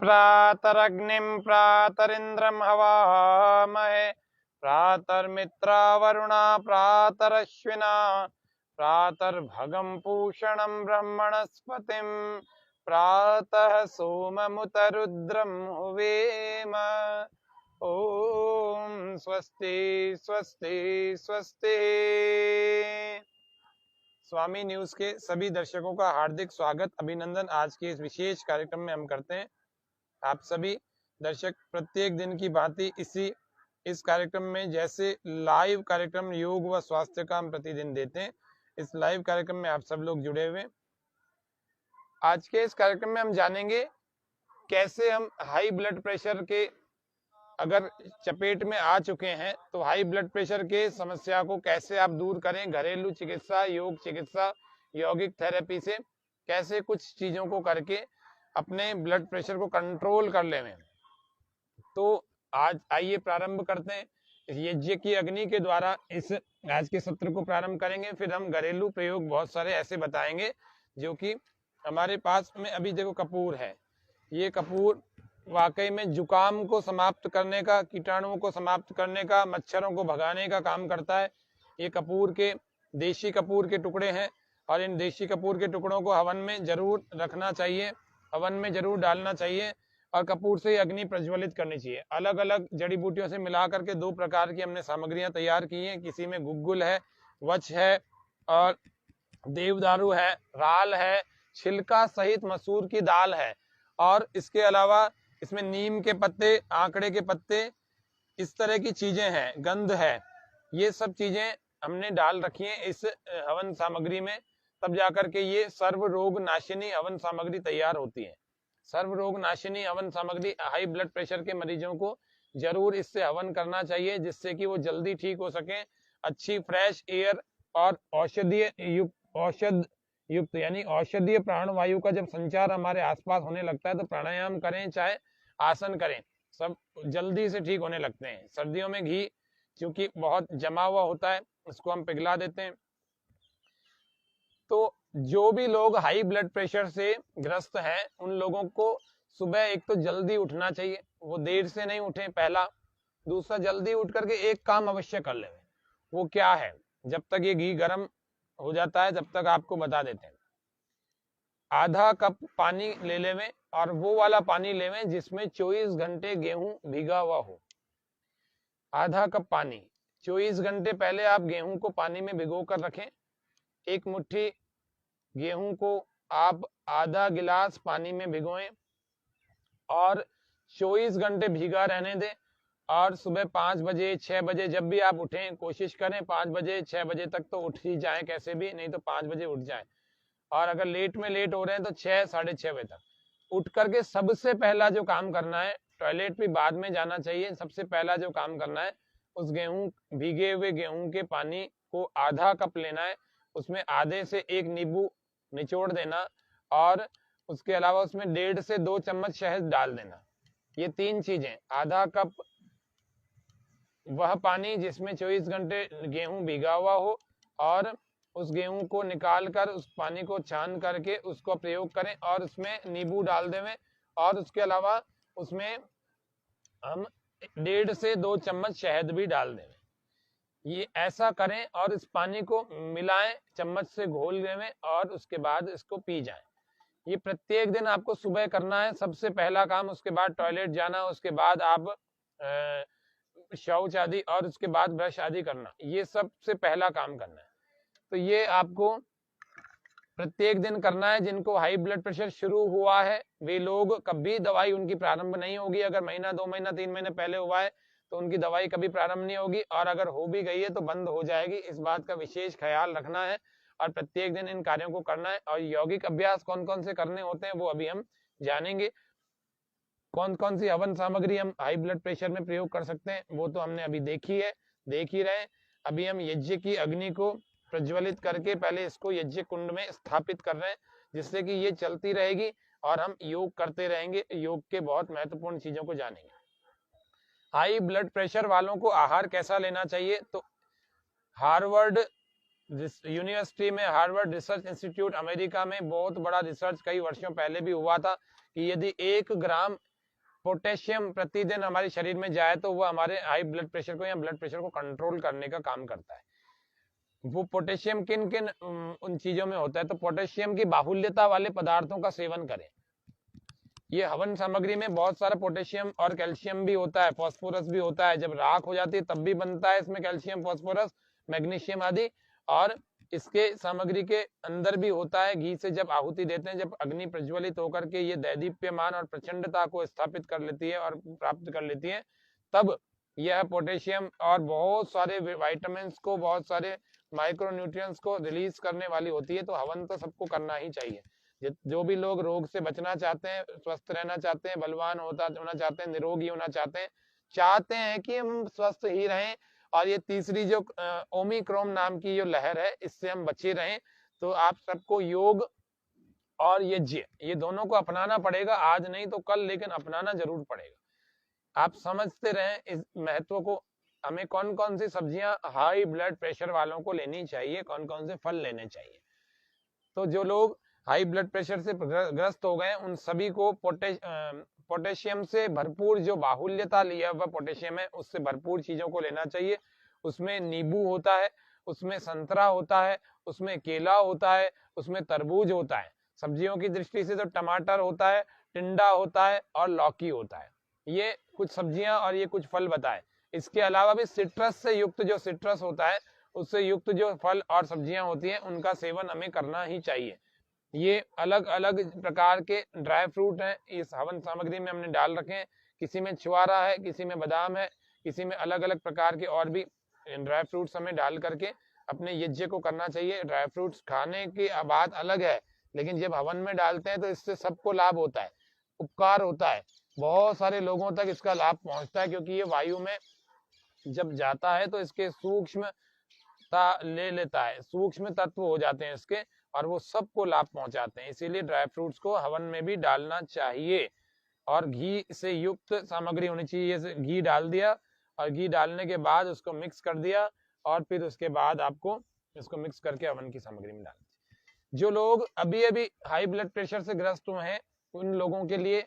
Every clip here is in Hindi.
प्रातरग्निं प्रातरिन्द्रं हवामहे प्रातर्मित्रावरुणा प्रातरश्विना प्रातर्भगं पूषणं ब्रह्मणस्पतिं प्रातः सोममुतरुद्रं हुवेम। ओम स्वस्ति स्वस्ति स्वस्ति। स्वामी न्यूज के सभी दर्शकों का हार्दिक स्वागत अभिनंदन। आज के इस विशेष कार्यक्रम में हम करते हैं। आप सभी दर्शक प्रत्येक दिन की भांति इस कार्यक्रम में जैसे लाइव कार्यक्रम योग व स्वास्थ्य का हम प्रतिदिन देते हैं, इस लाइव कार्यक्रम में आप सब लोग जुड़े हुए। आज के इस कार्यक्रम में हम जानेंगे कैसे हम हाई ब्लड प्रेशर के अगर चपेट में आ चुके हैं तो हाई ब्लड प्रेशर के समस्या को कैसे आप दूर करें। घरेलू चिकित्सा, योग चिकित्सा, यौगिक थेरेपी से कैसे कुछ चीजों को करके अपने ब्लड प्रेशर को कंट्रोल कर लें। तो आज आइए प्रारंभ करते हैं। यज्ञ की अग्नि के द्वारा इस आज के सत्र को प्रारंभ करेंगे। फिर हम घरेलू प्रयोग बहुत सारे ऐसे बताएंगे जो कि हमारे पास में अभी देखो कपूर है। ये कपूर वाकई में जुकाम को समाप्त करने का, कीटाणुओं को समाप्त करने का, मच्छरों को भगाने का काम करता है। ये कपूर के देशी कपूर के टुकड़े हैं और इन देशी कपूर के टुकड़ों को हवन में जरूर रखना चाहिए, हवन में जरूर डालना चाहिए और कपूर से अग्नि प्रज्वलित करनी चाहिए। अलग अलग जड़ी बूटियों से मिला करके 2 प्रकार की हमने सामग्रियां तैयार की हैं। किसी में गुग्गुल है, वच है और देवदारू है, राल है, छिलका सहित मसूर की दाल है और इसके अलावा इसमें नीम के पत्ते, आंकड़े के पत्ते, इस तरह की चीजें हैं, गंध है। ये सब चीजें हमने डाल रखी हैं इस हवन सामग्री में, तब जाकर के ये सर्व रोग नाशिनी हवन सामग्री तैयार होती है। सर्व रोग नाशिनी हवन सामग्री हाई ब्लड प्रेशर के मरीजों को जरूर इससे हवन करना चाहिए, जिससे कि वो जल्दी ठीक हो सके। अच्छी फ्रेश एयर और औषधीय युक्त यानी औषधीय प्राणवायु का जब संचार हमारे आसपास होने लगता है तो प्राणायाम करें चाहे आसन करें, सब जल्दी से ठीक होने लगते हैं। सर्दियों में घी क्योंकि बहुत जमा हुआ होता है, उसको हम पिघला देते हैं। तो जो भी लोग हाई ब्लड प्रेशर से ग्रस्त हैं उन लोगों को सुबह एक तो जल्दी उठना चाहिए, वो देर से नहीं उठे पहला। दूसरा, जल्दी उठ करके एक काम अवश्य कर ले। वो क्या है, जब तक ये घी गर्म हो जाता है तब तक आपको बता देते हैं। आधा कप पानी ले लेवें और वो वाला पानी लेवें जिसमें 24 घंटे गेहूं भीगा हुआ हो। आधा कप पानी, 24 घंटे पहले आप गेहूं को पानी में भिगो कर रखें। एक मुट्ठी गेहूं को आप आधा गिलास पानी में भिगोएं और 24 घंटे भीगा रहने दें। और सुबह 5 बजे 6 बजे जब भी आप उठें, कोशिश करें 5 बजे 6 बजे तक तो उठ ही जाएं कैसे भी, नहीं तो 5 बजे उठ जाएं। और अगर लेट में लेट हो रहे हैं तो 6 साढ़े 6 बजे तक उठ करके सबसे पहला जो काम करना है, टॉयलेट भी बाद में जाना चाहिए, सबसे पहला जो काम करना है उस भीगे हुए गेहूं के पानी को आधा कप लेना है, उसमें आधे से 1 नींबू निचोड़ देना और उसके अलावा उसमें 1.5 से 2 चम्मच शहद डाल देना। ये 3 चीजें, आधा कप वह पानी जिसमें 24 घंटे गेहूं भीगा हुआ हो और उस गेहूं को निकाल कर उस पानी को छान करके उसको प्रयोग करें और उसमें नींबू डाल देवें और उसके अलावा उसमें हम 1.5 से 2 चम्मच शहद भी डाल देवें। ये ऐसा करें और इस पानी को मिलाएं, चम्मच से घोल देवें और उसके बाद इसको पी जाएं। ये प्रत्येक दिन आपको सुबह करना है, सबसे पहला काम। उसके बाद टॉयलेट जाना, उसके बाद आप शौच आदि और उसके बाद ब्रश आदि करना, ये सबसे पहला काम करना है। तो ये आपको प्रत्येक दिन करना है। जिनको हाई ब्लड प्रेशर शुरू हुआ है वे लोग कभी दवाई उनकी प्रारंभ नहीं होगी। अगर महीना 2 महीना 3 महीने पहले हुआ है तो उनकी दवाई कभी प्रारंभ नहीं होगी और अगर हो भी गई है तो बंद हो जाएगी। इस बात का विशेष ख्याल रखना है और प्रत्येक दिन इन कार्यों को करना है। और यौगिक अभ्यास कौन कौन से करने होते हैं वो अभी हम जानेंगे। कौन कौन सी हवन सामग्री हम हाई ब्लड प्रेशर में प्रयोग कर सकते हैं वो तो हमने अभी देखी है, देख ही रहे। अभी हम यज्ञ की अग्नि को प्रज्वलित करके पहले इसको यज्ञ कुंड में स्थापित कर रहे हैं, जिससे कि ये चलती रहेगी और हम योग करते रहेंगे, योग के बहुत महत्वपूर्ण चीजों को जानेंगे। हाई ब्लड प्रेशर वालों को आहार कैसा लेना चाहिए, तो हार्वर्ड यूनिवर्सिटी में, हार्वर्ड रिसर्च इंस्टीट्यूट अमेरिका में बहुत बड़ा रिसर्च कई वर्षों पहले भी हुआ था कि यदि 1 ग्राम पोटेशियम प्रतिदिन हमारे शरीर में जाए तो वो हमारे हाई ब्लड प्रेशर को या ब्लड प्रेशर को कंट्रोल करने का काम करता है। वो पोटेशियम किन किन उन चीजों में होता है, तो पोटेशियम की बाहुल्यता वाले पदार्थों का सेवन करें। ये हवन सामग्री में बहुत सारा पोटेशियम और कैल्शियम भी होता है, फास्फोरस भी होता है। जब राख हो जाती है तब भी बनता है इसमें कैल्शियम, फास्फोरस, मैग्नीशियम आदि। और इसके सामग्री के अंदर भी होता है। घी से जब आहुति देते हैं, जब अग्नि प्रज्वलित होकर के ये दैदीप्यमान और प्रचंडता को स्थापित कर लेती है और प्राप्त कर लेती है, तब यह पोटेशियम और बहुत सारे विटामिन को, बहुत सारे माइक्रोन्यूट्रिएंट्स को रिलीज करने वाली होती है। तो हवन तो सबको करना ही चाहिए। जो भी लोग रोग से बचना चाहते हैं, स्वस्थ रहना चाहते हैं, बलवान होना चाहते हैं, निरोगी होना चाहते हैं कि हम स्वस्थ ही रहें, और ये तीसरी जो ओमिक्रॉन नाम की जो लहर है, इससे हम बचे रहें, तो आप सबको योग और ये दोनों को अपनाना पड़ेगा। आज नहीं तो कल, लेकिन अपनाना जरूर पड़ेगा। आप समझते रहें इस महत्व को। हमें कौन कौन सी सब्जियां हाई ब्लड प्रेशर वालों को लेनी चाहिए, कौन कौन से फल लेने चाहिए। तो जो लोग हाई ब्लड प्रेशर से ग्रस्त हो गए, उन सभी को पोटेशियम से भरपूर, जो बाहुल्यता लिया हुआ पोटेशियम है, उससे भरपूर चीजों को लेना चाहिए। उसमें नींबू होता है, उसमें संतरा होता है, उसमें केला होता है, उसमें तरबूज होता है। सब्जियों की दृष्टि से तो टमाटर होता है, टिंडा होता है और लौकी होता है। ये कुछ सब्जियां और ये कुछ फल बताए। इसके अलावा भी सिट्रस से युक्त, जो सिट्रस होता है उससे युक्त जो फल और सब्जियां होती हैं, उनका सेवन हमें करना ही चाहिए। ये अलग अलग प्रकार के ड्राई फ्रूट हैं, इस हवन सामग्री में हमने डाल रखे हैं। किसी में छुआरा है, किसी में बादाम है, किसी में अलग अलग प्रकार के और भी ड्राई फ्रूट्स हमें डाल करके अपने यज्ञ को करना चाहिए। ड्राई फ्रूट्स खाने की बात अलग है, लेकिन जब हवन में डालते हैं तो इससे सबको लाभ होता है, उपकार होता है। बहुत सारे लोगों तक इसका लाभ पहुंचता है, क्योंकि ये वायु में जब जाता है तो इसके सूक्ष्म ले लेता है, सूक्ष्म तत्व हो जाते हैं इसके, और वो सबको लाभ पहुंचाते हैं। इसीलिए ड्राई फ्रूट्स को हवन में भी डालना चाहिए। और घी से युक्त सामग्री होनी चाहिए। घी डाल दिया और घी डालने के बाद उसको मिक्स कर दिया, और फिर उसके बाद आपको इसको मिक्स करके हवन की सामग्री में डालना चाहिए। जो लोग अभी अभी हाई ब्लड प्रेशर से ग्रस्त हुए हैं, उन लोगों के लिए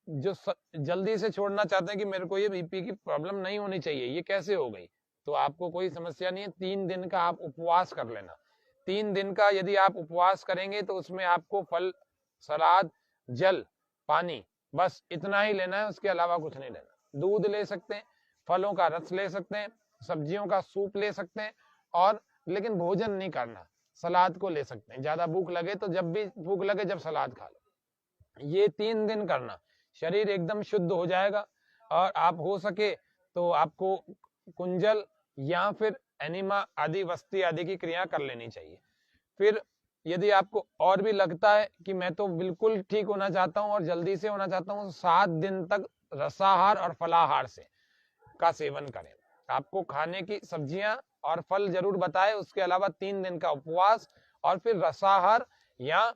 जो जल्दी से छोड़ना चाहते हैं कि मेरे को ये बीपी की प्रॉब्लम नहीं होनी चाहिए, ये कैसे हो गई, तो आपको कोई समस्या नहीं है। 3 दिन का आप उपवास कर लेना। 3 दिन का यदि आप उपवास करेंगे तो उसमें आपको फल, सलाद, जल, पानी, बस इतना ही लेना है, उसके अलावा कुछ नहीं लेना। दूध ले सकते हैं, फलों का रस ले सकते हैं, सब्जियों का सूप ले सकते हैं, और लेकिन भोजन नहीं करना। सलाद को ले सकते हैं, ज्यादा भूख लगे तो जब भी भूख लगे जब सलाद खा लो। ये 3 दिन करना, शरीर एकदम शुद्ध हो जाएगा। और आप हो सके तो आपको कुंजल या फिर एनिमा आदि, वस्ती आदि की क्रिया कर लेनी चाहिए। फिर यदि आपको और भी लगता है कि मैं तो बिल्कुल ठीक होना चाहता हूं और जल्दी से होना चाहता हूं, 7 दिन तक रसाहार और फलाहार से का सेवन करें। आपको खाने की सब्जियां और फल जरूर बताए, उसके अलावा 3 दिन का उपवास, और फिर रसाहार या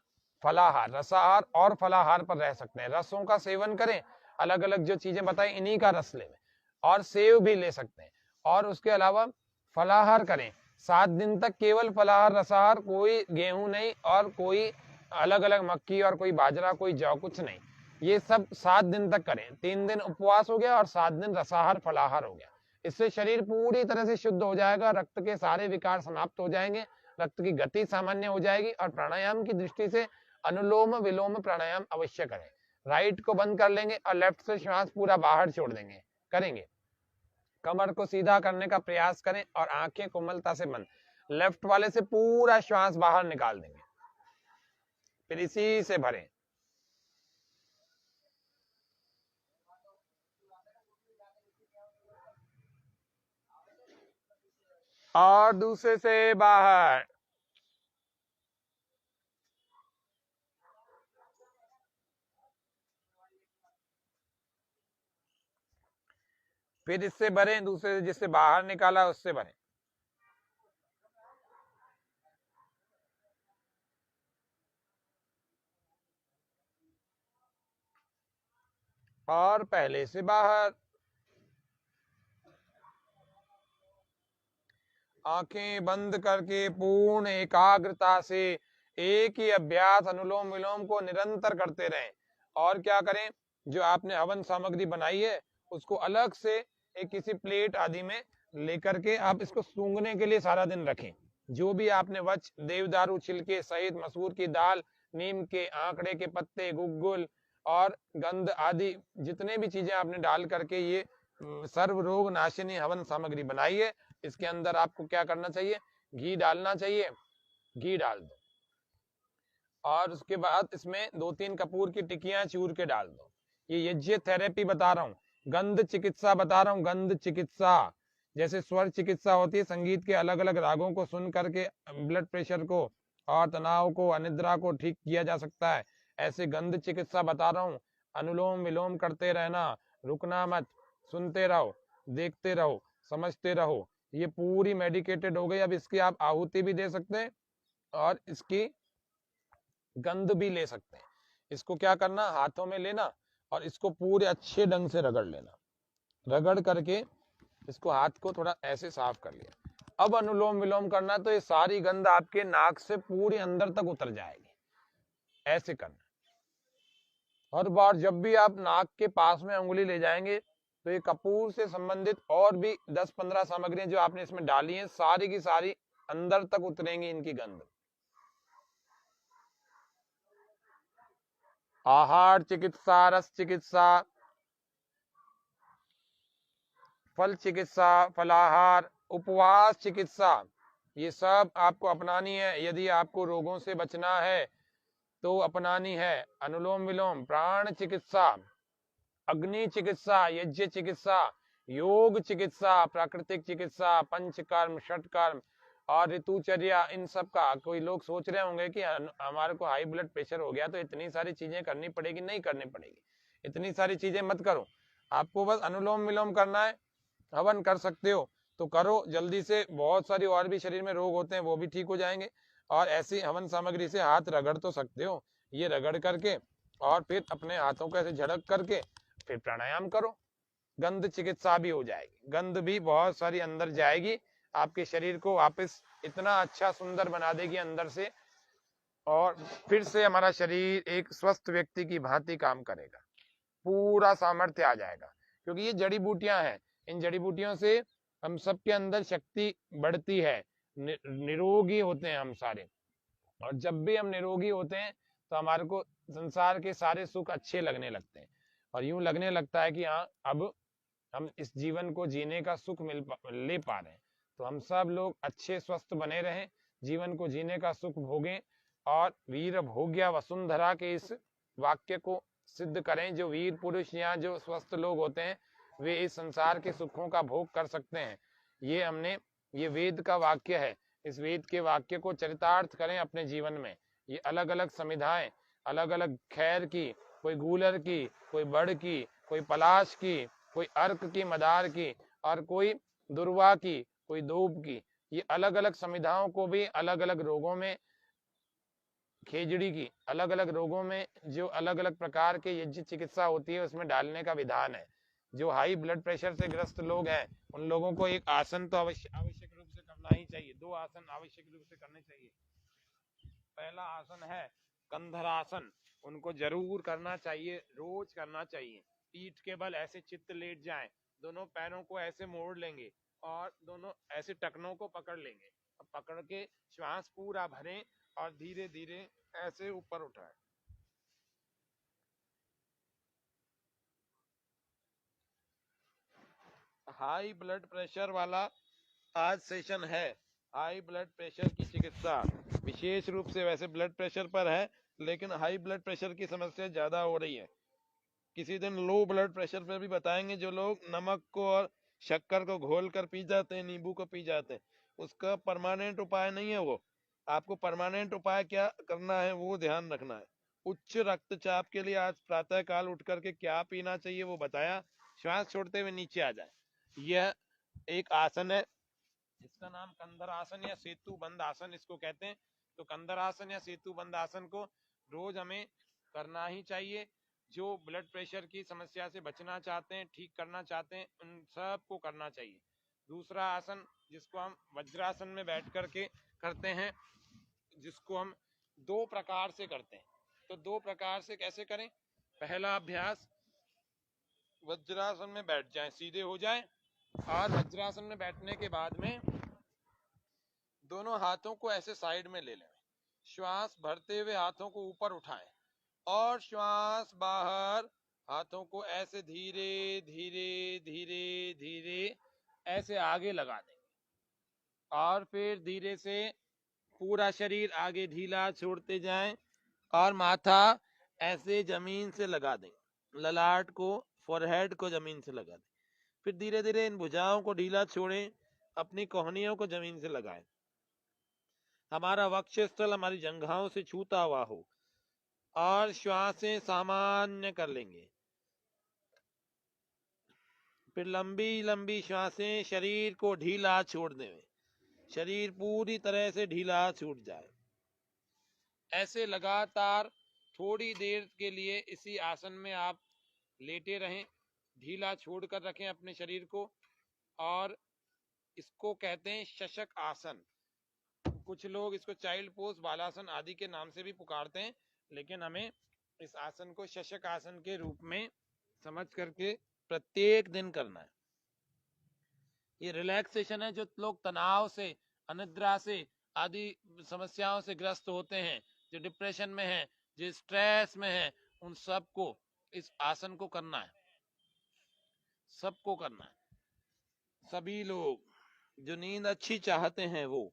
फलाहार। रसाहार और फलाहार पर रह सकते हैं। रसों का सेवन करें, अलग अलग जो चीजें बताई इन्हीं का रस लें, और सेव भी ले सकते हैं। और उसके अलावा फलाहार करें 7 दिन तक, केवल फलाहार रसाहार, कोई गेहूं नहीं और कोई अलग अलग मक्की और कोई बाजरा, कोई जौ, कुछ नहीं। ये सब 7 दिन तक करें। 3 दिन उपवास हो गया और 7 दिन रसाहार फलाहार हो गया। इससे शरीर पूरी तरह से शुद्ध हो जाएगा, रक्त के सारे विकार समाप्त हो जाएंगे, रक्त की गति सामान्य हो जाएगी। और प्राणायाम की दृष्टि से अनुलोम विलोम प्राणायाम अवश्य करें। राइट को बंद कर लेंगे और लेफ्ट से श्वास पूरा बाहर छोड़ देंगे, करेंगे। कमर को सीधा करने का प्रयास करें और आंखें कोमलता से बंद। लेफ्ट वाले से पूरा श्वास बाहर निकाल देंगे, फिर इसी से भरें। और दूसरे से बाहर। फिर इससे भरें, दूसरे से, जिससे बाहर निकाला उससे भरें। और पहले से बाहर। आंखें बंद करके पूर्ण एकाग्रता से एक ही अभ्यास अनुलोम विलोम को निरंतर करते रहें। और क्या करें, जो आपने हवन सामग्री बनाई है उसको अलग से एक किसी प्लेट आदि में लेकर के आप इसको सूंघने के लिए सारा दिन रखें। जो भी आपने वच, देवदारू छिलके सहित मसूर की दाल, नीम के आंकड़े के पत्ते, गुग्गुल और गंध आदि जितने भी चीजें आपने डाल करके ये सर्व रोग नाशिनी हवन सामग्री बनाई है, इसके अंदर आपको क्या करना चाहिए, घी डालना चाहिए। घी डाल दो और उसके बाद इसमें 2-3 कपूर की टिकियां चूर के डाल दो। ये यज्ञ थेरेपी बता रहा हूँ, गंध चिकित्सा बता रहा हूँ, गंध चिकित्सा। जैसे स्वर चिकित्सा होती है, संगीत के अलग अलग रागों को सुन करके ब्लड प्रेशर को और तनाव को, अनिद्रा को ठीक किया जा सकता है, ऐसे गंध चिकित्सा बता रहा हूँ। अनुलोम विलोम करते रहना, रुकना मत, सुनते रहो, देखते रहो, समझते रहो। ये पूरी मेडिकेटेड हो गई। अब इसकी आप आहुति भी दे सकते हैं और इसकी गंध भी ले सकते हैं। इसको क्या करना, हाथों में लेना और इसको पूरे अच्छे ढंग से रगड़ लेना। रगड़ करके इसको हाथ को थोड़ा ऐसे साफ कर लिया। अब अनुलोम विलोम करना, तो ये सारी गंध आपके नाक से पूरी अंदर तक उतर जाएगी। ऐसे करना। हर बार जब भी आप नाक के पास में उंगली ले जाएंगे तो ये कपूर से संबंधित और भी 10-15 सामग्रियां जो आपने इसमें डाली हैं सारी की सारी अंदर तक उतरेंगी इनकी गंध। आहार चिकित्सा, रस चिकित्सा, फल चिकित्सा, फलाहार, उपवास चिकित्सा, ये सब आपको अपनानी है यदि आपको रोगों से बचना है तो अपनानी है। अनुलोम विलोम, प्राण चिकित्सा, अग्नि चिकित्सा, यज्ञ चिकित्सा, योग चिकित्सा, प्राकृतिक चिकित्सा, पंचकर्म, षटकर्म और ऋतुचर्या, इन सब का। कोई लोग सोच रहे होंगे कि हमारे को हाई ब्लड प्रेशर हो गया तो इतनी सारी चीजें करनी पड़ेगी। नहीं करनी पड़ेगी, इतनी सारी चीजें मत करो। आपको बस अनुलोम विलोम करना है। हवन कर सकते हो तो करो जल्दी से, बहुत सारी और भी शरीर में रोग होते हैं वो भी ठीक हो जाएंगे। और ऐसी हवन सामग्री से हाथ रगड़ तो सकते हो। ये रगड़ करके और फिर अपने हाथों को ऐसे झड़क करके फिर प्राणायाम करो, गंध चिकित्सा भी हो जाएगी। गंध भी बहुत सारी अंदर जाएगी, आपके शरीर को वापस इतना अच्छा सुंदर बना देगी अंदर से, और फिर से हमारा शरीर एक स्वस्थ व्यक्ति की भांति काम करेगा, पूरा सामर्थ्य आ जाएगा। क्योंकि ये जड़ी बूटियां हैं, इन जड़ी बूटियों से हम सबके अंदर शक्ति बढ़ती है, निरोगी होते हैं हम सारे। और जब भी हम निरोगी होते हैं तो हमारे को संसार के सारे सुख अच्छे लगने लगते हैं और यूं लगने लगता है कि हाँ अब हम इस जीवन को जीने का सुख ले पा रहे हैं। तो हम सब लोग अच्छे स्वस्थ बने रहें, जीवन को जीने का सुख भोगें और वीर भोग्या वसुंधरा के इस वाक्य को सिद्ध करें। जो वीर पुरुष या जो स्वस्थ लोग होते हैं वे इस संसार के सुखों का भोग कर सकते हैं। ये वेद का वाक्य है। इस वेद के वाक्य को चरितार्थ करें अपने जीवन में। ये अलग अलग समिधाएं, अलग अलग खैर की, कोई गूलर की, कोई बड़ की, कोई पलाश की, कोई अर्क की, मदार की, और कोई दुर्वा की, कोई दूब की, ये अलग अलग समिधाओं को भी अलग अलग रोगों में, खेजड़ी की, अलग अलग रोगों में जो अलग अलग प्रकार के यज्ञ चिकित्सा होती है उसमें डालने का विधान है। जो हाई ब्लड प्रेशर से ग्रस्त लोग हैं उन लोगों को एक आसन तो आवश्यक रूप से करना ही चाहिए। 2 आसन आवश्यक रूप से करने चाहिए। पहला आसन है कंधरासन, उनको जरूर करना चाहिए, रोज करना चाहिए। पीठ के बल ऐसे चित्त लेट जाएं, दोनों पैरों को ऐसे मोड़ लेंगे और दोनों ऐसे टखनों को पकड़ लेंगे। पकड़ के श्वास पूरा भरें और धीरे धीरे ऐसे ऊपर उठाएं। हाई ब्लड प्रेशर वाला आज सेशन है, हाई ब्लड प्रेशर की चिकित्सा। विशेष रूप से वैसे ब्लड प्रेशर पर है लेकिन हाई ब्लड प्रेशर की समस्या ज्यादा हो रही है। किसी दिन लो ब्लड प्रेशर पर भी बताएंगे। जो लोग नमक को और शक्कर को घोल कर पी जाते हैं, नींबू को पी जाते हैं, उसका परमानेंट उपाय नहीं है वो। आपको परमानेंट उपाय क्या करना है वो ध्यान रखना है। उच्च रक्तचाप के लिए आज प्रातः काल उठ करके क्या पीना चाहिए वो बताया। श्वास छोड़ते हुए नीचे आ जाए। यह एक आसन है, इसका नाम कंधर आसन या सेतु बंद आसन इसको कहते हैं। तो कंधर आसन या सेतु बंद आसन को रोज हमें करना ही चाहिए। जो ब्लड प्रेशर की समस्या से बचना चाहते हैं, ठीक करना चाहते हैं, उन सब को करना चाहिए। दूसरा आसन जिसको हम वज्रासन में बैठ करके करते हैं, जिसको हम 2 प्रकार से करते हैं। तो 2 प्रकार से कैसे करें। पहला अभ्यास वज्रासन में बैठ जाएं, सीधे हो जाएं। और वज्रासन में बैठने के बाद में दोनों हाथों को ऐसे साइड में ले लें। श्वास भरते हुए हाथों को ऊपर उठाएं और श्वास बाहर हाथों को ऐसे धीरे धीरे धीरे धीरे ऐसे आगे लगा देंगे। और फिर धीरे से पूरा शरीर आगे ढीला छोड़ते जाएं और माथा ऐसे जमीन से लगा देंगे, ललाट को, फोरहेड को जमीन से लगा दें। फिर धीरे धीरे इन भुजाओं को ढीला छोड़ें, अपनी कोहनियों को जमीन से लगाएं। हमारा वक्षस्थल हमारी जंघाओं से छूता हुआ हो और श्वासें सामान्य कर लेंगे। फिर लंबी लंबी श्वासें, शरीर को ढीला छोड़ दें, शरीर पूरी तरह से ढीला छूट जाए। ऐसे लगातार थोड़ी देर के लिए इसी आसन में आप लेटे रहें, ढीला छोड़कर रखें अपने शरीर को। और इसको कहते हैं शशक आसन। कुछ लोग इसको चाइल्ड पोज, बालासन आदि के नाम से भी पुकारते हैं, लेकिन हमें इस आसन को शशक आसन के रूप में समझ करके प्रत्येक दिन करना है। ये रिलैक्सेशन है। जो लोग तनाव से, अनिद्रा से आदि समस्याओं से ग्रस्त होते हैं, जो डिप्रेशन में है, जो स्ट्रेस में है, उन सबको इस आसन को करना है, सबको करना है। सभी लोग जो नींद अच्छी चाहते हैं, वो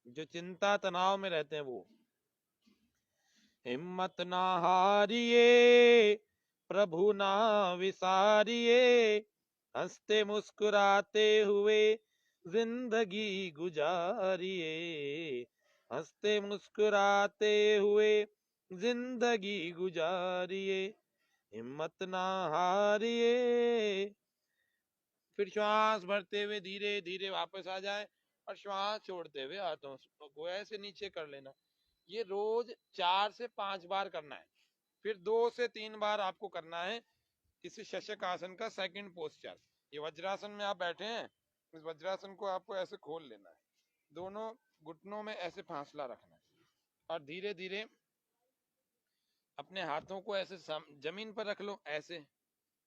जो चिंता तनाव में रहते हैं, वो हिम्मत ना हारिए, प्रभु ना विसारिए, हंसते मुस्कुराते हुए जिंदगी गुजारिए, हंसते मुस्कुराते हुए जिंदगी गुजारिए, हिम्मत ना हारिए। फिर श्वास भरते हुए धीरे धीरे वापस आ जाए और श्वास छोड़ते हुए हाथों को ऐसे नीचे कर लेना। ये रोज 4 से 5 बार करना है। फिर 2 से 3 बार आपको करना है इस शशक आसन का सेकंड पोस्चर। ये वज्रासन में आप बैठे हैं, इस वज्रासन को आपको ऐसे खोल लेना है, दोनों घुटनों में ऐसे फासला रखना है और धीरे धीरे अपने हाथों को ऐसे जमीन पर रख लो, ऐसे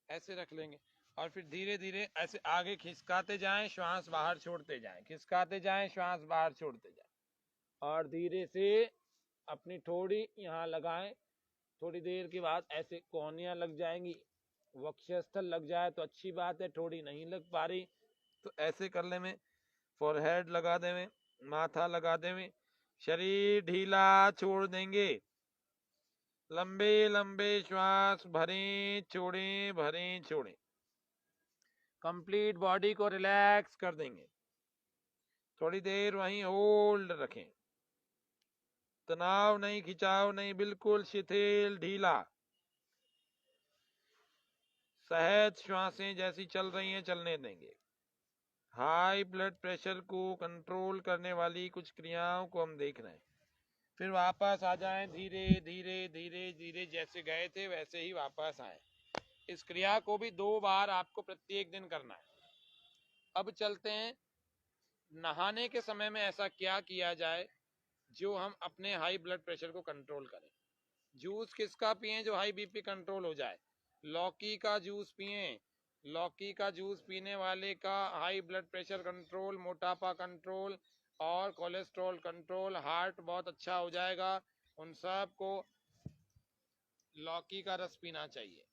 ऐसे रख लेंगे। और फिर धीरे धीरे ऐसे आगे खिसकाते जाएं, श्वास बाहर छोड़ते जाएं, खिसकाते जाएं, श्वास बाहर छोड़ते जाएं। और धीरे से अपनी ठोड़ी यहाँ लगाएं। थोड़ी देर के बाद ऐसे कोहनियां लग जाएंगी, वक्षस्थल लग जाए तो अच्छी बात है, ठोड़ी नहीं लग पा रही तो ऐसे कर ले में, फोरहेड लगा देवे, माथा लगा देवे, शरीर ढीला छोड़ देंगे। लंबे लंबे श्वास भरें छोड़ें, भरें छोड़ें, कंप्लीट बॉडी को रिलैक्स कर देंगे। थोड़ी देर वहीं होल्ड रखें, तनाव नहीं, खिंचाव नहीं, बिल्कुल शिथिल ढीला। सहज श्वासें जैसी चल रही हैं चलने देंगे। हाई ब्लड प्रेशर को कंट्रोल करने वाली कुछ क्रियाओं को हम देख रहे हैं। फिर वापस आ जाएं, धीरे धीरे धीरे धीरे, जैसे गए थे वैसे ही वापस आए। इस क्रिया को भी 2 बार आपको प्रत्येक दिन करना है। अब चलते हैं नहाने के समय में ऐसा क्या किया जाए जो हम अपने हाई ब्लड प्रेशर को कंट्रोल करें। जूस किसका पिएं जो हाई बीपी कंट्रोल हो जाए? लौकी का जूस पिएं। लौकी का जूस पीने वाले का हाई ब्लड प्रेशर कंट्रोल, मोटापा कंट्रोल और कोलेस्ट्रॉल कंट्रोल, हार्ट बहुत अच्छा हो जाएगा। उन सब को लौकी का रस पीना चाहिए।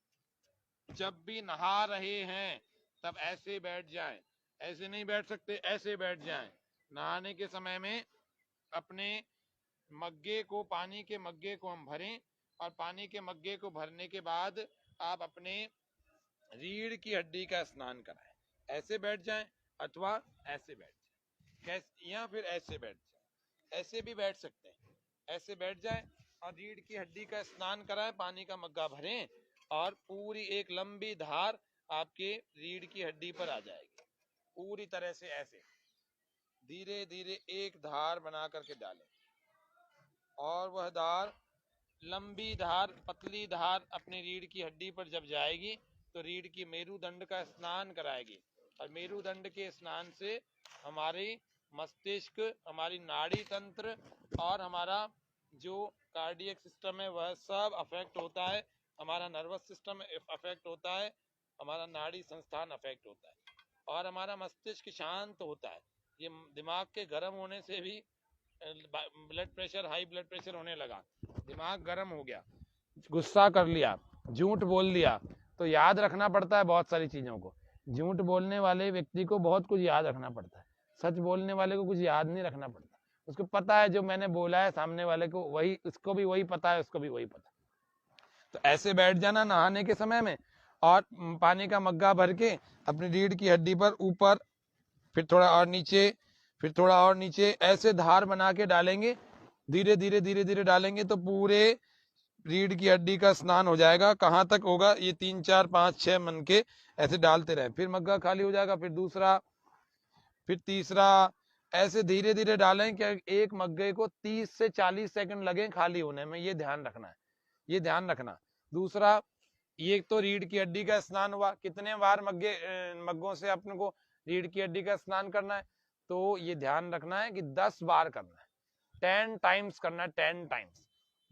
जब भी नहा रहे हैं तब ऐसे बैठ जाएं, ऐसे नहीं बैठ सकते, ऐसे बैठ जाएं। नहाने के समय में अपने मग्गे को, पानी के मग्गे को हम भरें और पानी के मग्गे को भरने के बाद आप अपने रीढ़ की हड्डी का स्नान कराएं। ऐसे बैठ जाएं अथवा ऐसे बैठ जाएं, या फिर ऐसे बैठ जाएं, ऐसे भी बैठ सकते हैं। ऐसे बैठ जाएं और रीढ़ की हड्डी का स्नान कराएं, पानी का मग्गा भरें और पूरी एक लंबी धार आपके रीढ़ की हड्डी पर आ जाएगी। पूरी तरह से ऐसे धीरे धीरे एक धार बना करके डालें और वह धार, लंबी धार, पतली धार अपनी रीढ़ की हड्डी पर जब जाएगी तो रीढ़ की मेरुदंड का स्नान कराएगी। और मेरुदंड के स्नान से हमारी मस्तिष्क, हमारी नाड़ी तंत्र और हमारा जो कार्डियक सिस्टम है वह सब अफेक्ट होता है, हमारा नर्वस सिस्टम अफेक्ट होता है हमारा नाड़ी संस्थान अफेक्ट होता है और हमारा मस्तिष्क शांत होता है। ये दिमाग के गर्म होने से भी blood pressure, high blood pressure होने लगा, दिमाग गर्म हो गया, गुस्सा कर लिया, झूठ बोल दिया, तो याद रखना पड़ता है बहुत सारी चीजों को। झूठ बोलने वाले व्यक्ति को बहुत कुछ याद रखना पड़ता है, सच बोलने वाले को कुछ याद नहीं रखना पड़ता। उसको पता है जो मैंने बोला है सामने वाले को वही, उसको भी वही पता है, उसको भी वही पता है। तो ऐसे बैठ जाना नहाने के समय में और पानी का मग्गा भर के अपनी रीढ़ की हड्डी पर ऊपर, फिर थोड़ा और नीचे, फिर थोड़ा और नीचे, ऐसे धार बना के डालेंगे, धीरे धीरे धीरे धीरे डालेंगे तो पूरे रीढ़ की हड्डी का स्नान हो जाएगा। कहाँ तक होगा? ये 3 4 5 6 मन के ऐसे डालते रहे, फिर मग्गा खाली हो जाएगा, फिर दूसरा, फिर तीसरा, ऐसे धीरे धीरे डालें कि एक मग्गे को 30 से 40 सेकंड लगे खाली होने में, ये ध्यान रखना है, ये ध्यान रखना। दूसरा, ये तो रीढ़ की हड्डी का स्नान हुआ। कितने बार मग्गों से अपने को रीढ़ की हड्डी का स्नान करना है? तो ये ध्यान रखना है कि 10 बार करना है, 10 टाइम्स करना है, 10 टाइम्स,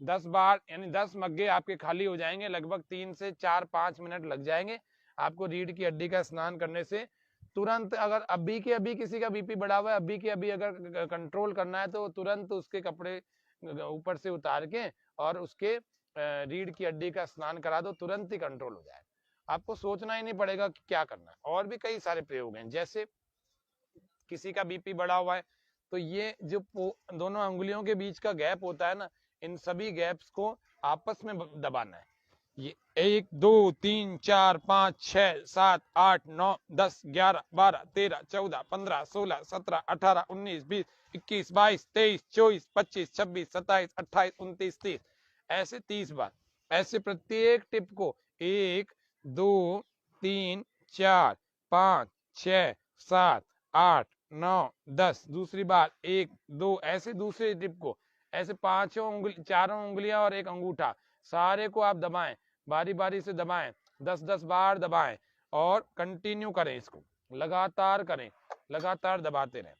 10 बार, यानी 10 मग्गे आपके खाली हो जाएंगे। लगभग 3 से 4 5 मिनट लग जाएंगे आपको रीढ़ की हड्डी का स्नान करने से। तुरंत अगर अभी के अभी किसी का बीपी बढ़ा हुआ है, अभी के अभी अगर कंट्रोल करना है तो तुरंत उसके कपड़े ऊपर से उतार के और उसके रीढ़ की हड्डी का स्नान करा दो, तुरंत ही कंट्रोल हो जाएगा। आपको सोचना ही नहीं पड़ेगा कि क्या करना है। और भी कई सारे प्रयोग हैं, जैसे किसी का बीपी बढ़ा हुआ है तो ये जो दोनों अंगुलियों के बीच का गैप होता है ना, इन सभी गैप्स को आपस में दबाना है। ये 1 2 3 4 5 6 7 8 9 10 11 12 13 14 15 16 17 18 19 20 21 22 23 24 25 26 27 28 29 30, ऐसे 30 बार। ऐसे प्रत्येक टिप को 1 2 3 4 5 6 7 8 9 10, दूसरी बार 1 2, ऐसे दूसरे टिप को, ऐसे पांचों उंगली, चारों उंगलियां और एक अंगूठा, सारे को आप दबाएं, बारी बारी से दबाएं, 10-10 बार दबाएं और कंटिन्यू करें, इसको लगातार करें, लगातार दबाते रहें।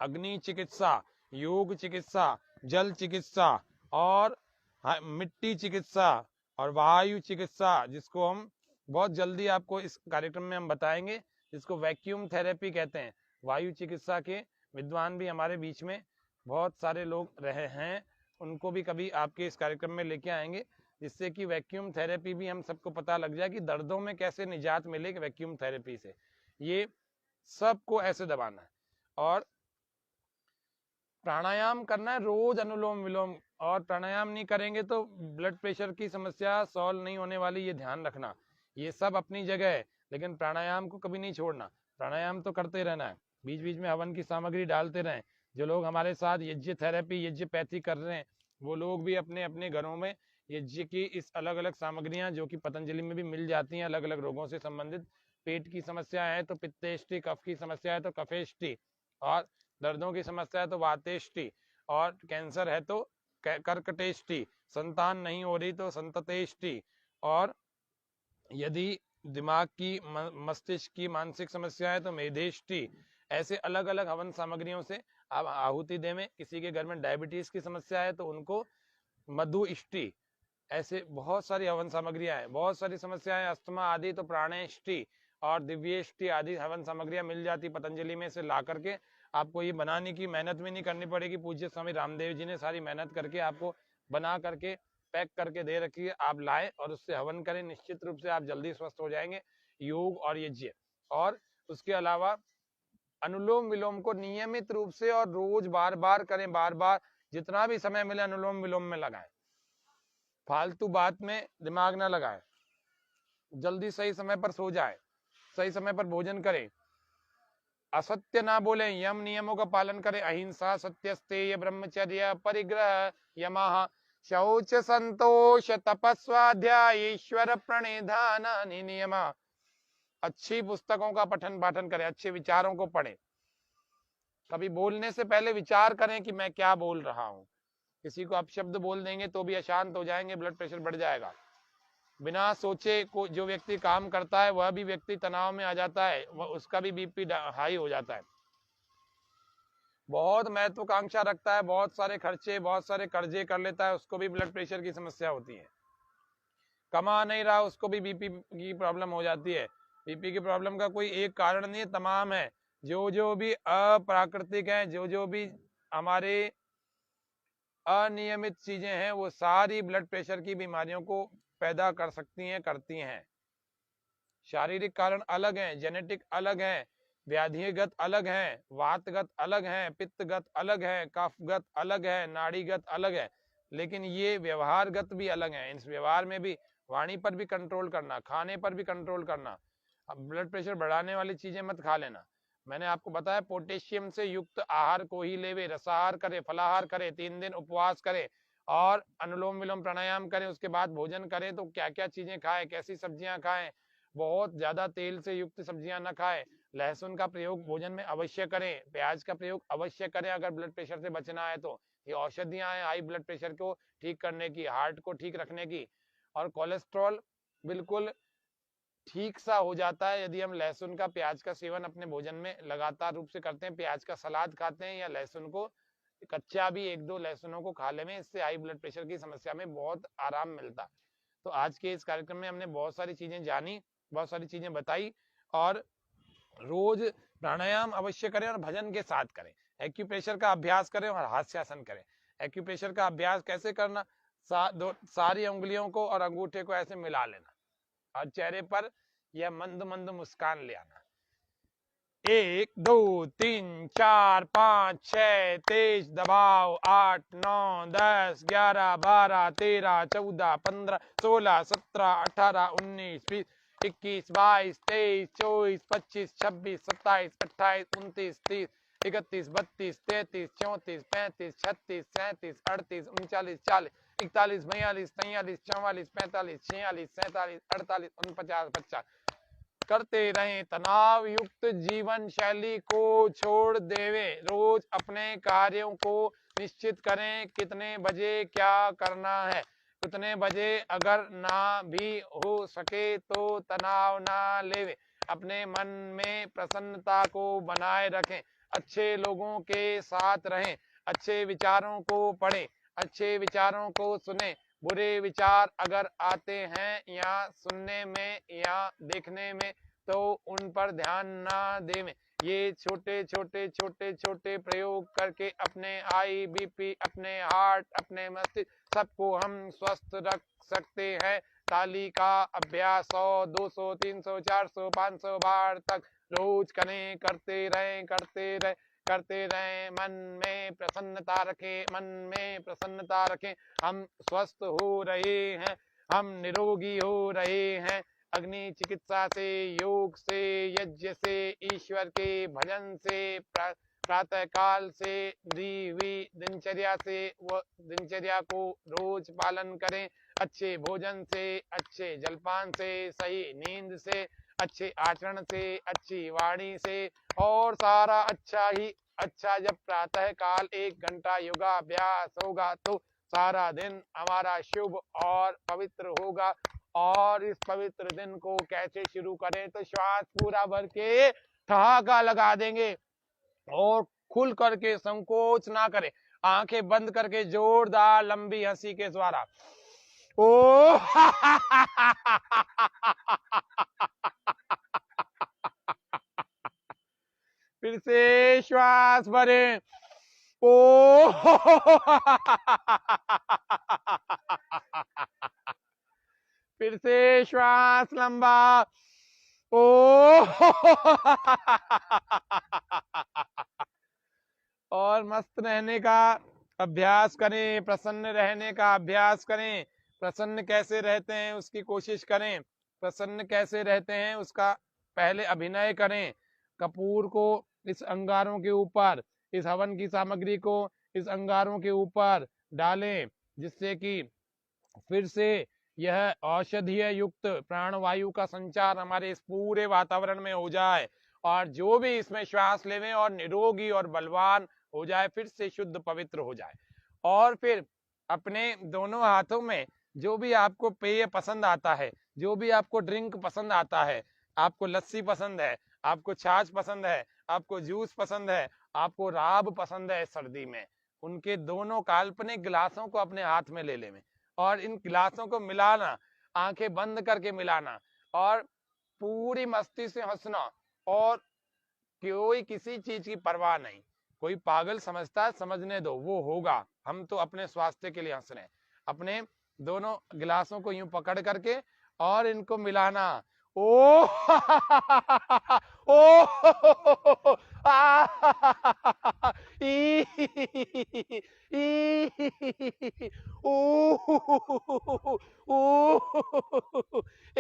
अग्नि चिकित्सा, योग चिकित्सा, जल चिकित्सा और मिट्टी चिकित्सा और वायु चिकित्सा, जिसको हम बहुत जल्दी आपको इस कार्यक्रम में हम बताएंगे, जिसको वैक्यूम थेरेपी कहते हैं। वायु चिकित्सा के विद्वान भी हमारे बीच में बहुत सारे लोग रहे हैं, उनको भी कभी आपके इस कार्यक्रम में लेके आएंगे, जिससे कि वैक्यूम थेरेपी भी हम सबको पता लग जाए कि दर्दों में कैसे निजात मिले वैक्यूम थेरेपी से। ये सबको ऐसे दबाना है और प्राणायाम करना है रोज, अनुलोम विलोम। और प्राणायाम नहीं करेंगे तो ब्लड प्रेशर की समस्या सॉल्व नहीं होने वाली, ये ध्यान रखना। ये सब अपनी जगह है, लेकिन प्राणायाम को कभी नहीं छोड़ना, प्राणायाम तो करते रहना है, बीच बीच में हवन की सामग्री डालते रहें। जो लोग हमारे साथ यज्ञ थेरेपी, यज्ञपैथी कर रहे हैं, वो लोग भी अपने अपने घरों में यज्ञ की इस अलग अलग सामग्रियां, जो कि पतंजलि में भी मिल जाती हैं, अलग अलग रोगों से संबंधित, पेट की समस्या है तो पित्तेष्टि, कफ की समस्या है तो कफेष्टि, और दर्दों की समस्या है तो वातेष्टि, और कैंसर है तो कर्कटेष्टि, संतान नहीं हो रही तो संततेष्टि, और यदि दिमाग की, मस्तिष्क की, मानसिक समस्या है तो मेधेष्टि। ऐसे अलग अलग हवन सामग्रियों से आप आहुति दें। किसी के घर में डायबिटीज की समस्या है तो उनको मधु इष्टि। ऐसे बहुत सारी हवन सामग्रियां हैं, बहुत सारी समस्याएं, अस्थमा आदि तो प्राणेष्टि और दिव्येष्टि आदि हवन सामग्रियां मिल जाती पतंजलि में से ला करके। आपको ये बनाने की मेहनत भी नहीं करनी पड़ेगी, पूज्य स्वामी रामदेव जी ने सारी मेहनत करके आपको बना करके पैक करके दे रखी है, आप लाए और उससे हवन करें, निश्चित रूप से आप जल्दी स्वस्थ हो जाएंगे। योग और यज्ञ, और उसके अलावा अनुलोम विलोम को नियमित रूप से और रोज बार बार करें, बार बार जितना भी समय मिले अनुलोम विलोम में लगाएं, फालतू बात में दिमाग ना लगाएं, जल्दी सही समय पर सो जाए, सही समय पर भोजन करें, असत्य ना बोले, यम नियमों का पालन करें, अहिंसा, सत्यस्तेय, ब्रह्मचर्य, परिग्रह, यमः, शौच, संतोष, तपस्वाध्याय, ईश्वर प्रणिधान, नियम। अच्छी पुस्तकों का पठन पाठन करें, अच्छे विचारों को पढ़ें, कभी बोलने से पहले विचार करें कि मैं क्या बोल रहा हूं। किसी को अपशब्द बोल देंगे तो भी अशांत हो जाएंगे, ब्लड प्रेशर बढ़ जाएगा। बिना सोचे को जो व्यक्ति काम करता है वह भी व्यक्ति तनाव में आ जाता है, उसका भी बीपी हाई हो जाता है। बहुत महत्वाकांक्षा रखता है, बहुत सारे खर्चे, बहुत सारे कर्जे कर लेता है, उसको भी ब्लड प्रेशर की समस्या होती है। कमा नहीं रहा उसको भी बीपी की प्रॉब्लम हो जाती है। बीपी की प्रॉब्लम का कोई एक कारण नहीं है, तमाम है। जो जो भी अप्राकृतिक है, जो जो भी हमारे अनियमित चीजें हैं, वो सारी ब्लड प्रेशर की बीमारियों को पैदा कर सकती हैं, करती हैं। शारीरिक कारण अलग हैं, जेनेटिक अलग हैं, व्याधिगत अलग हैं, वातगत अलग हैं, पित्तगत अलग है, कफगत अलग है, नाड़ीगत अलग है, लेकिन ये व्यवहारगत भी अलग है। इस व्यवहार में भी वाणी पर भी कंट्रोल करना, खाने पर भी कंट्रोल करना। अब ब्लड प्रेशर बढ़ाने वाली चीजें मत खा लेना। मैंने आपको बताया पोटेशियम से युक्त आहार को ही लेवे, रसाहार करे, फलाहार करे, 3 दिन उपवास करे और अनुलोम विलोम प्राणायाम करें, उसके बाद भोजन करें। तो क्या क्या चीजें खाएं, कैसी सब्जियां खाएं, बहुत ज्यादा तेल से युक्त सब्जियां न खाएं, लहसुन का प्रयोग भोजन में अवश्य करें, प्याज का प्रयोग अवश्य करें अगर ब्लड प्रेशर से बचना है तो। ये औषधियां हैं हाई ब्लड प्रेशर को ठीक करने की, हार्ट को ठीक रखने की। और कोलेस्ट्रॉल बिल्कुल ठीक सा हो जाता है यदि हम लहसुन का, प्याज का सेवन अपने भोजन में लगातार रूप से करते हैं, प्याज का सलाद खाते हैं या लहसुन को कच्चा भी 1-2 लहसुनों को खा ले में, इससे हाई ब्लड प्रेशर की समस्या में बहुत आराम मिलता। तो आज के इस कार्यक्रम में हमने बहुत सारी चीजें जानी, बहुत सारी चीजें बताई। और रोज प्राणायाम अवश्य करें और भजन के साथ करें। एक्यूप्रेशर का अभ्यास करें और हास्यासन करें। एक्यूप्रेशर का अभ्यास कैसे करना, सारी उंगलियों को और अंगूठे को ऐसे मिला लेना और चेहरे पर यह मंद मंद मुस्कान ले आना। 1 2 3 4 5 6 तेज दबाओ, 8 9 10 11 12 13 14 15 16 17 18 19 20 21 22 23 24 25 26 27 28 29 30 31 32 33 34 35 36 37 38 39 40 41 42 43 44 45 46 47 48 49 50 करते रहें। तनाव युक्त जीवन शैली को छोड़ देवे। रोज अपने कार्यों को निश्चित करें, कितने बजे क्या करना है, कितने बजे अगर ना भी हो सके तो तनाव ना लेवे। अपने मन में प्रसन्नता को बनाए रखें, अच्छे लोगों के साथ रहें, अच्छे विचारों को पढ़ें, अच्छे विचारों को सुने। बुरे विचार अगर आते हैं या सुनने में या देखने में तो उन पर ध्यान ना दें। ये छोटे छोटे छोटे छोटे प्रयोग करके अपने हाई बीपी, अपने हार्ट, अपने मस्तिष्क सबको हम स्वस्थ रख सकते हैं। ताली का अभ्यास 100 200 300 400 500 बार तक रोज करें, करते रहें करते रहें करते रहें। मन में प्रसन्नता रखें, मन में प्रसन्नता रखें। हम स्वस्थ हो रहे हैं, हम निरोगी हो रहे हैं। अग्नि चिकित्सा से, योग से, यज्ञ से, ईश्वर के भजन से, प्रातः काल से दी हुई दिनचर्या से, वह दिनचर्या को रोज पालन करें। अच्छे भोजन से, अच्छे जलपान से, सही नींद से, अच्छे आचरण से, अच्छी वाणी से और सारा अच्छा ही अच्छा। जब प्रातः काल 1 घंटा योगाभ्यास होगा तो सारा दिन हमारा शुभ और पवित्र होगा। और इस पवित्र दिन को कैसे शुरू करें, तो श्वास पूरा भर के ठहाका लगा देंगे और खुल करके संकोच ना करें, आंखें बंद करके जोरदार लंबी हंसी के द्वारा ओ फिर से श्वास भरें, ओ फिर से श्वास लंबा, ओ और मस्त रहने का अभ्यास करें, प्रसन्न रहने का अभ्यास करें। प्रसन्न कैसे रहते हैं उसकी कोशिश करें, प्रसन्न कैसे रहते हैं उसका पहले अभिनय करें। कपूर को इस अंगारों के ऊपर, इस हवन की सामग्री को इस अंगारों के ऊपर डालें, जिससे कि फिर से यह औषधीय युक्त प्राणवायु का संचार हमारे इस पूरे वातावरण में हो जाए और जो भी इसमें श्वास लेवे और निरोगी और बलवान हो जाए, फिर से शुद्ध पवित्र हो जाए। और फिर अपने दोनों हाथों में जो भी आपको पेय पसंद आता है, जो भी आपको ड्रिंक पसंद आता है, आपको लस्सी पसंद है, आपको छाछ पसंद है, आपको जूस पसंद है, आपको राब पसंद है सर्दी में, उनके दोनों काल्पनिक गिलासों को अपने हाथ में ले लें और इन गिलासों को मिलाना आंखें बंद करके मिलाना और पूरी मस्ती से हंसना और कोई किसी चीज की परवाह नहीं। कोई पागल समझता है, समझने दो, वो होगा। हम तो अपने स्वास्थ्य के लिए हंस रहे हैं। अपने दोनों गिलासों को यूं पकड़ करके और इनको मिलाना। ओ ओ आ ई ई ओ ओ ए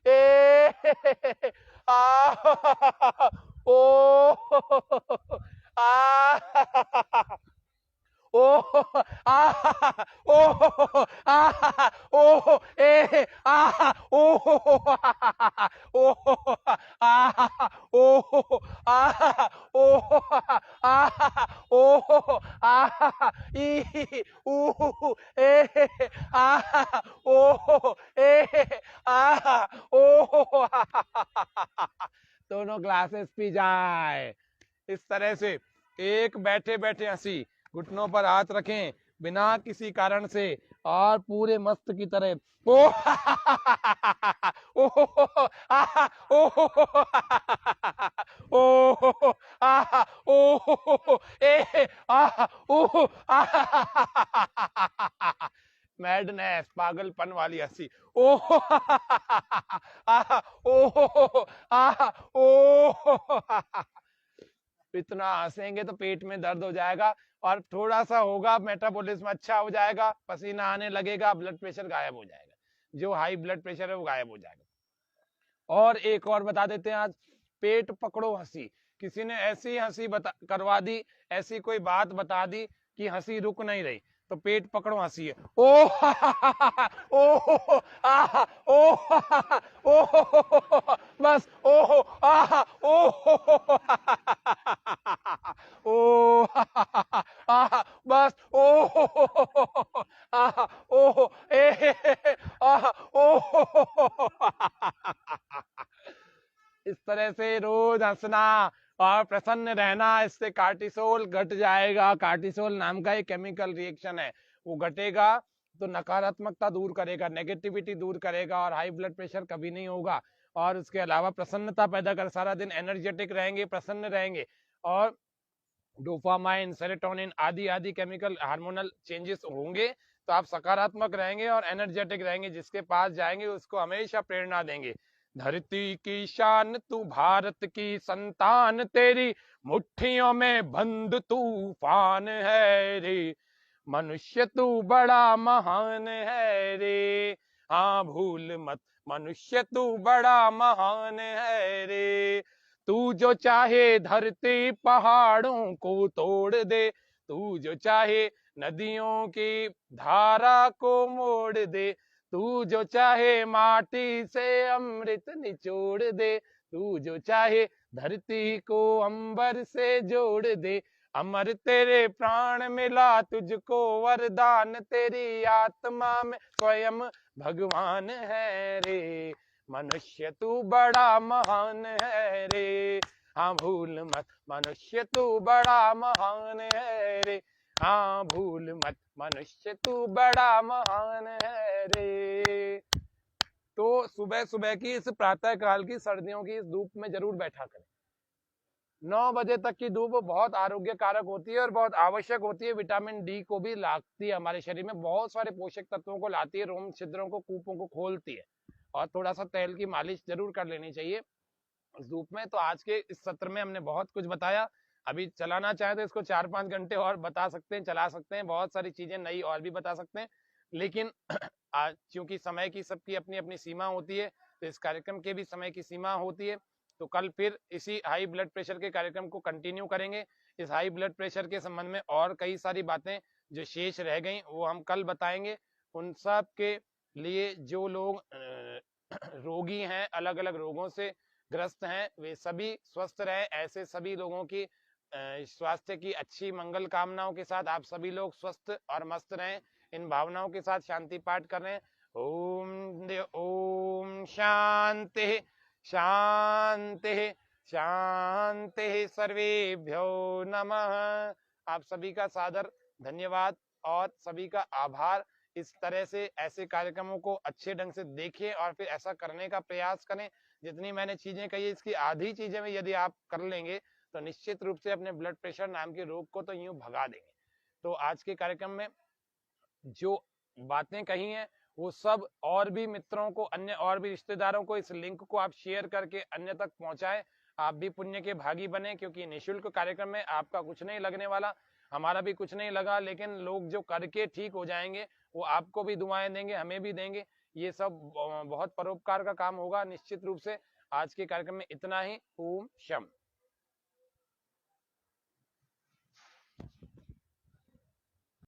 ए आ ओ आ ओ आ ओ आ ओ ए आ ओ ओ आ ओ आ ओ आ ओ आ ई ऊ ए आ ओ ए आ ओ दोनों ग्लासेस पी जाए। इस तरह से एक बैठे बैठे हंसी, घुटनों पर हाथ रखें बिना किसी कारण से और पूरे मस्त की तरह ओ ओ ओ ओ ए ओ मैडनेस, पागलपन वाली हंसी। ओ ओ इतना हंसेंगे तो पेट में दर्द हो जाएगा और थोड़ा सा होगा मेटाबॉलिज्म अच्छा हो जाएगा, पसीना आने लगेगा, ब्लड प्रेशर गायब हो जाएगा, जो हाई ब्लड प्रेशर है वो गायब हो जाएगा। और एक और बता देते हैं आज, पेट पकड़ो हंसी। किसी ने ऐसी हंसी करवा दी, ऐसी कोई बात बता दी कि हंसी रुक नहीं रही, तो पेट पकड़ो हंसी है। ओ ओ आ ओ ओ बस ओ आ ओ ओ आ बस ओ आ ओ ए आ ओ इस तरह से रोज हंसना और प्रसन्न रहना, इससे कार्टिसोल घट जाएगा। कार्टिसोल नाम का एक केमिकल रिएक्शन है, वो घटेगा तो नकारात्मकता दूर करेगा, नेगेटिविटी दूर करेगा और हाई ब्लड प्रेशर कभी नहीं होगा। और उसके अलावा प्रसन्नता पैदा कर, सारा दिन एनर्जेटिक रहेंगे, प्रसन्न रहेंगे और डोपामाइन, सेरोटोनिन आदि आदि केमिकल हार्मोनल चेंजेस होंगे तो आप सकारात्मक रहेंगे और एनर्जेटिक रहेंगे। जिसके पास जाएंगे उसको हमेशा प्रेरणा देंगे। धरती की शान तू, भारत की संतान तेरी, मुट्ठियों में बंद तूफान है रे, मनुष्य तू बड़ा महान है रे, हाँ भूल मत मनुष्य तू बड़ा महान है रे। तू जो चाहे धरती पहाड़ों को तोड़ दे, तू जो चाहे नदियों की धारा को मोड़ दे, तू जो चाहे माटी से अमृत निचोड़ दे, तू जो चाहे धरती को अंबर से जोड़ दे, अमर तेरे प्राण मिला तुझको वरदान, तेरी आत्मा में स्वयं भगवान है रे, मनुष्य तू बड़ा महान है रे, हाँ भूल मत मनुष्य तू बड़ा महान है रे, हाँ भूल मत मनुष्य तू बड़ा महान है रे। तो सुबह सुबह की इस प्रातः काल की सर्दियों की इस धूप में जरूर बैठा करें। 9 बजे तक की धूप बहुत आरोग्य कारक होती है और बहुत आवश्यक होती है। विटामिन डी को भी लाती है हमारे शरीर में, बहुत सारे पोषक तत्वों को लाती है, रोम छिद्रों को, कूपों को खोलती है। और थोड़ा सा तेल की मालिश जरूर कर लेनी चाहिए धूप में। तो आज के इस सत्र में हमने बहुत कुछ बताया। अभी चलाना चाहे तो इसको 4-5 घंटे और बता सकते हैं, चला सकते हैं, बहुत सारी चीजें नई और भी बता सकते हैं। लेकिन आज क्योंकि समय की सबकी अपनी अपनी सीमा होती है, तो इस कार्यक्रम के भी समय की सीमा होती है। तो कल फिर इसी हाई ब्लड प्रेशर के कार्यक्रम को कंटिन्यू करेंगे। इस हाई ब्लड प्रेशर के संबंध में और कई सारी बातें जो शेष रह गई वो हम कल बताएंगे। उन सब के लिए जो लोग रोगी हैं, अलग अलग रोगों से ग्रस्त हैं, वे सभी स्वस्थ रहें, ऐसे सभी लोगों की स्वास्थ्य की अच्छी मंगल कामनाओं के साथ आप सभी लोग स्वस्थ और मस्त रहें। इन भावनाओं के साथ शांति पाठ कर रहे हैं। ओम शांति शांति शांति, सर्वेभ्यो नमः। आप सभी का सादर धन्यवाद और सभी का आभार। इस तरह से ऐसे कार्यक्रमों को अच्छे ढंग से देखें और फिर ऐसा करने का प्रयास करें। जितनी मैंने चीजें कही इसकी आधी चीजें भी यदि आप कर लेंगे तो निश्चित रूप से अपने ब्लड प्रेशर नाम के रोग को तो यूं भगा देंगे। तो आज के कार्यक्रम में जो बातें कही हैं वो सब और भी मित्रों को, अन्य और भी रिश्तेदारों को इस लिंक को आप शेयर करके अन्य तक पहुंचाएं। आप भी पुण्य के भागी बने, क्योंकि निःशुल्क कार्यक्रम में आपका कुछ नहीं लगने वाला, हमारा भी कुछ नहीं लगा, लेकिन लोग जो करके ठीक हो जाएंगे वो आपको भी दुआएं देंगे, हमें भी देंगे। ये सब बहुत परोपकार का काम होगा निश्चित रूप से। आज के कार्यक्रम में इतना ही। ओम शम।